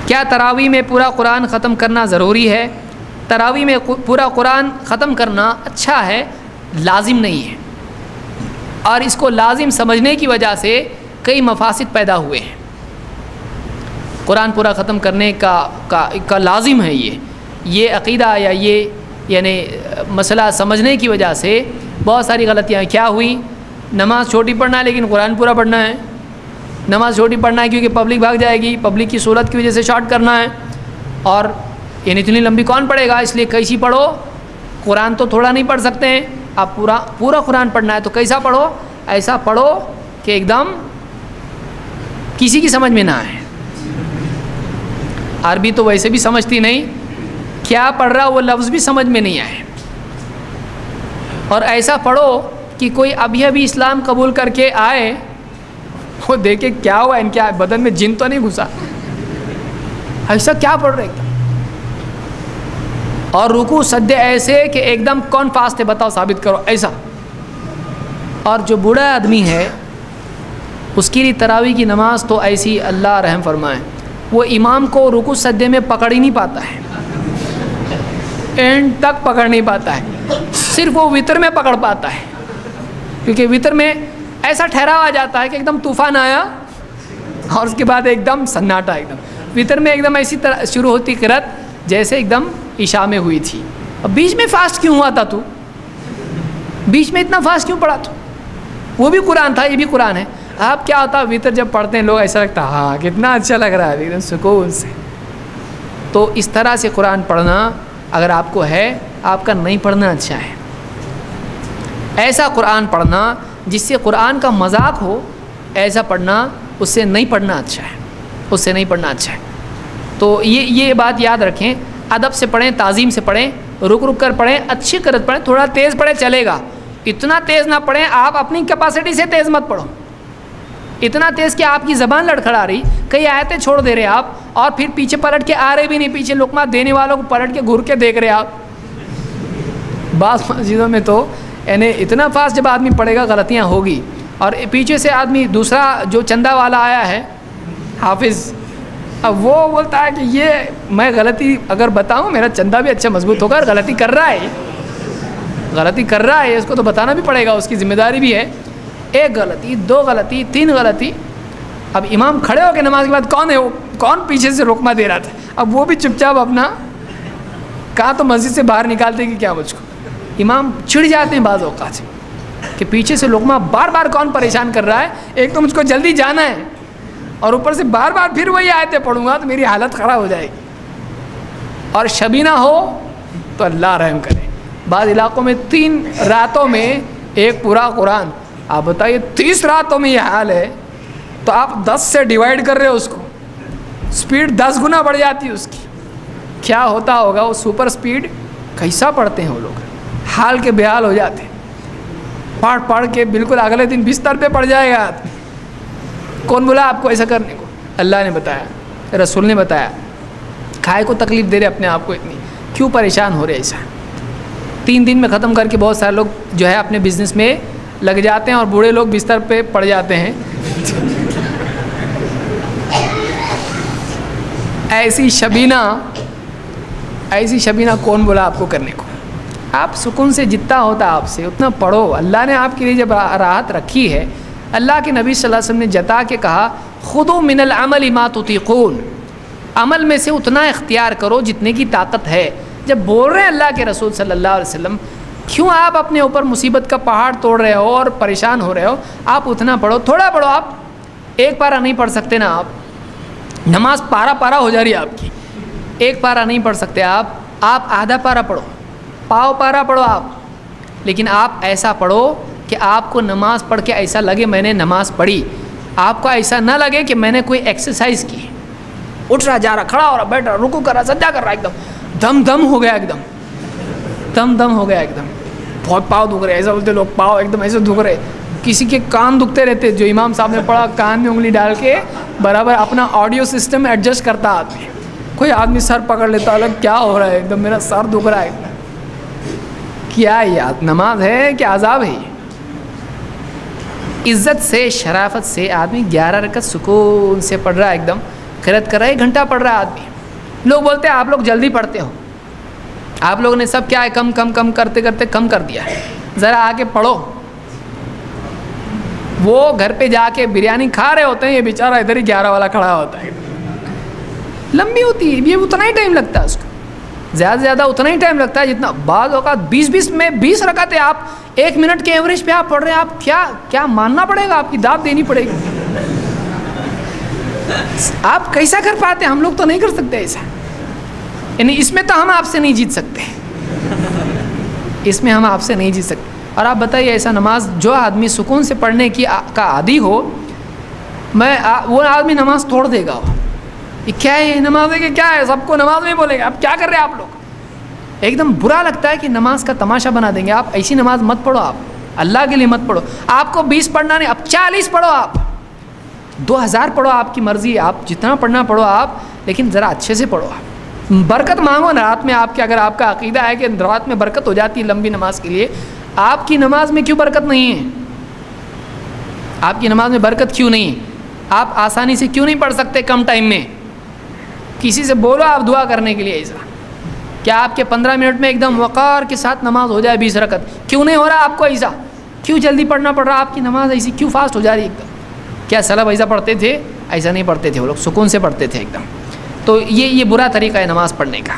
کیا تراویح میں پورا قرآن ختم کرنا ضروری ہے؟ تراویح میں پورا قرآن ختم کرنا اچھا ہے، لازم نہیں ہے، اور اس کو لازم سمجھنے کی وجہ سے کئی مفاسد پیدا ہوئے ہیں۔ قرآن پورا ختم کرنے کا لازم ہے یہ عقیدہ یا یہ یعنی مسئلہ سمجھنے کی وجہ سے بہت ساری غلطیاں کیا ہوئی۔ نماز چھوٹی پڑھنا ہے لیکن قرآن پورا پڑھنا ہے، نماز چھوٹی پڑھنا ہے کیونکہ پبلک بھاگ جائے گی، پبلک کی صورت کی وجہ سے شارٹ کرنا ہے، اور یعنی اتنی لمبی کون پڑھے گا، اس لیے کیسی پڑھو، قرآن تو تھوڑا نہیں پڑھ سکتے ہیں آپ، پورا قرآن پڑھنا ہے تو کیسا پڑھو، ایسا پڑھو کہ ایک دم کسی کی سمجھ میں نہ آئے۔ عربی تو ویسے بھی سمجھتی نہیں، کیا پڑھ رہا وہ لفظ بھی سمجھ میں نہیں آئے، اور ایسا پڑھو کہ کوئی ابھی اسلام قبول کر کے آئے، وہ دیکھے کیا ہوا ان کے بدن میں جن تو نہیں گھسا، ایسا کیا پڑھ رہے ہیں، اور رکوع سجدے ایسے کہ ایک دم کون فاسٹ ہے بتاؤ ثابت کرو ایسا۔ اور جو بوڑھا آدمی ہے اس کے لیے تراویح کی نماز تو ایسی، اللہ رحم فرمائے، وہ امام کو رکوع سجدے میں پکڑ ہی نہیں پاتا ہے، اینڈ تک پکڑ نہیں پاتا ہے، صرف وہ وتر میں پکڑ پاتا ہے، کیونکہ وتر میں ایسا ٹھہراوا آ جاتا ہے کہ ایک دم طوفان آیا اور اس کے بعد ایک دم سناٹا، ایک دم وتر میں ایک دم ایسی طرح شروع ہوتی قرات جیسے ایک دم عشاء میں ہوئی تھی۔ اب بیچ میں فاسٹ کیوں ہوا تھا، تو بیچ میں اتنا فاسٹ کیوں پڑھا تو، وہ بھی قرآن تھا یہ بھی قرآن ہے۔ آپ کیا ہوتا وتر جب پڑھتے ہیں لوگ ایسا لگتا ہاں کتنا اچھا لگ رہا ہے ایک دم سکون سے، تو اس طرح سے قرآن پڑھنا اگر آپ کو ہے، آپ کا نہیں پڑھنا اچھا ہے۔ ایسا قرآن پڑھنا جس سے قرآن کا مذاق ہو، ایسا پڑھنا اس سے نہیں پڑھنا اچھا ہے، اس سے نہیں پڑھنا اچھا ہے۔ تو یہ بات یاد رکھیں، ادب سے پڑھیں، تعظیم سے پڑھیں، رک رک کر پڑھیں، اچھی قرأت پڑھیں، تھوڑا تیز پڑھیں چلے گا، اتنا تیز نہ پڑھیں، آپ اپنی کیپیسٹی سے تیز مت پڑھو، اتنا تیز کہ آپ کی زبان لڑکھڑا رہی، کئی آیتیں چھوڑ دے رہے آپ، اور پھر پیچھے پلٹ کے آ رہے بھی نہیں، پیچھے لقمہ دینے والوں کو پلٹ کے گھر کے دیکھ رہے آپ۔ بعض مسجدوں میں تو یعنی اتنا فاسٹ جب آدمی پڑھے گا غلطیاں ہوگی، اور پیچھے سے آدمی دوسرا جو چندہ والا آیا ہے حافظ، اب وہ بولتا ہے کہ یہ میں غلطی اگر بتاؤں میرا چندہ بھی اچھا مضبوط ہوگا، اور غلطی کر رہا ہے اس کو تو بتانا بھی پڑے گا، اس کی ذمہ داری بھی ہے۔ ایک غلطی، دو غلطی، تین غلطی، اب امام کھڑے ہو کے نماز کے بعد کون ہے وہ، کون پیچھے سے رکمہ دے رہا تھا، اب وہ بھی چپ چاپ اپنا کہاں تو مسجد سے باہر نکالتے کہ کیا مجھ کو، امام چڑ جاتے ہیں بعض اوقات کہ پیچھے سے لقمہ بار بار کون پریشان کر رہا ہے، ایک تو مجھ کو جلدی جانا ہے اور اوپر سے بار بار پھر وہی آیتیں پڑھوں گا تو میری حالت خراب ہو جائے گی، اور شبینہ ہو تو اللہ رحم کرے۔ بعض علاقوں میں 3 راتوں میں ایک پورا قرآن، آپ بتائیے 30 راتوں میں یہ حال ہے تو آپ 10 سے ڈیوائڈ کر رہے ہو اس کو، سپیڈ 10 گنا بڑھ جاتی ہے اس کی، کیا ہوتا ہوگا وہ سپر سپیڈ، کیسا پڑھتے ہیں وہ لوگ، حال کے بحال ہو جاتے ہیں، پڑھ کے بالکل اگلے دن بستر پہ پڑ جائے گا آدمی۔ کون بولا آپ کو ایسا کرنے کو؟ اللہ نے بتایا، رسول نے بتایا۔ کھائے کو تکلیف دے رہے اپنے آپ کو اتنی، کیوں پریشان ہو رہے ایسا؟ 3 دن میں ختم کر کے بہت سارے لوگ جو ہے اپنے بزنس میں لگ جاتے ہیں، اور بوڑھے لوگ بستر پہ پڑ جاتے ہیں۔ ایسی شبینہ کون بولا آپ کو کرنے کو؟ آپ سکون سے جتنا ہوتا آپ سے اتنا پڑھو، اللہ نے آپ کے لیے جب راحت رکھی ہے، اللہ کے نبی صلی اللہ علیہ وسلم نے جتا کے کہا خذوا من العمل ما تطیقون، عمل میں سے اتنا اختیار کرو جتنے کی طاقت ہے۔ جب بول رہے ہیں اللہ کے رسول صلی اللہ علیہ وسلم، کیوں آپ اپنے اوپر مصیبت کا پہاڑ توڑ رہے ہو اور پریشان ہو رہے ہو؟ آپ اتنا پڑھو، تھوڑا پڑھو، آپ ایک پارہ نہیں پڑھ سکتے نا، آپ نماز پارہ ہو جا رہی ہے آپ کی، ایک پارہ نہیں پڑھ سکتے آپ آدھا پارہ پڑھو، پاؤ پارہ پڑھو آپ، لیکن آپ ایسا پڑھو کہ آپ کو نماز پڑھ کے ایسا لگے میں نے نماز پڑھی، آپ کو ایسا نہ لگے کہ میں نے کوئی ایکسرسائز کی، اٹھ رہا جا رہا کھڑا ہو رہا بیٹھ رہا رکوع کر رہا سجدہ کر رہا، ایک دم دم ہو گیا، ایک دم ہو گیا، ایک دم بہت پاؤ دکھ رہے، ایسا بولتے لوگ پاؤ ایک دم ایسے دکھ رہے، کسی کے کان دکھتے رہتے، جو امام صاحب نے پڑھا کان میں انگلی ڈال کے برابر اپنا آڈیو سسٹم ایڈجسٹ کرتا آدمی، کوئی آدمی سر پکڑ لیتا الگ، کیا ہو رہا ہے، ایک دم میرا سر دکھ رہا ہے، کیا یاد نماز ہے کہ عذاب ہے؟ عزت سے شرافت سے آدمی 11 رکعت سکون سے پڑھ رہا ہے، ایک دم آخرت کر رہا ہے، 1 گھنٹہ پڑھ رہا ہے آدمی. لوگ بولتے ہیں آپ لوگ جلدی پڑھتے ہو، آپ لوگوں نے سب کیا ہے کم کم کم کرتے کرتے کم کر دیا ہے. ذرا آ کے پڑھو. وہ گھر پہ جا کے بریانی کھا رہے ہوتے ہیں، یہ بیچارہ ادھر ہی 11 والا کھڑا ہوتا ہے. لمبی ہوتی ہے، یہ اتنا ہی ٹائم لگتا ہے اس کو، زیادہ سے زیادہ اتنا ہی ٹائم لگتا ہے جتنا بعض اوقات 20 میں 20 رکعتیں آپ 1 منٹ کے ایوریج پہ آپ پڑھ رہے ہیں. آپ کیا ماننا پڑے گا، آپ کی داد دینی پڑے گی. آپ کیسا کر پاتے ہیں؟ ہم لوگ تو نہیں کر سکتے ایسا. یعنی اس میں تو ہم آپ سے نہیں جیت سکتے، اس میں ہم آپ سے نہیں جیت سکتے. اور آپ بتائیے ایسا نماز جو آدمی سکون سے پڑھنے کا عادی ہو، وہ آدمی نماز توڑ دے گا. یہ کیا ہے، یہ نماز ہے کہ کیا ہے؟ سب کو نماز میں بولے گا. اب کیا کر رہے ہیں آپ لوگ؟ ایک دم برا لگتا ہے کہ نماز کا تماشا بنا دیں گے. آپ ایسی نماز مت پڑھو، آپ اللہ کے لیے مت پڑھو. آپ کو 20 پڑھنا نہیں، اب 40 پڑھو، آپ 2000 پڑھو، آپ کی مرضی ہے. آپ جتنا پڑھنا پڑھو آپ، لیکن ذرا اچھے سے پڑھو. آپ برکت مانگو نا رات میں. آپ کے اگر آپ کا عقیدہ ہے کہ رات میں برکت ہو جاتی ہے لمبی نماز کے لیے، آپ کی نماز میں کیوں برکت نہیں ہے؟ آپ کی نماز میں برکت کیوں نہیں ہے؟ آپ آسانی سے کیوں نہیں پڑھ سکتے کم ٹائم میں؟ کسی سے بولو آپ دعا کرنے کے لیے. ایسا کیا آپ کے 15 منٹ میں ایک دم وقار کے ساتھ نماز ہو جائے 20 رکعت؟ کیوں نہیں ہو رہا آپ کو ایسا؟ کیوں جلدی پڑھنا پڑ رہا؟ آپ کی نماز ایسی کیوں فاسٹ ہو جا رہی ایک دم؟ کیا سلف ایسا پڑھتے تھے؟ ایسا نہیں پڑھتے تھے، وہ لوگ سکون سے پڑھتے تھے ایک دم. تو یہ برا طریقہ ہے نماز پڑھنے کا.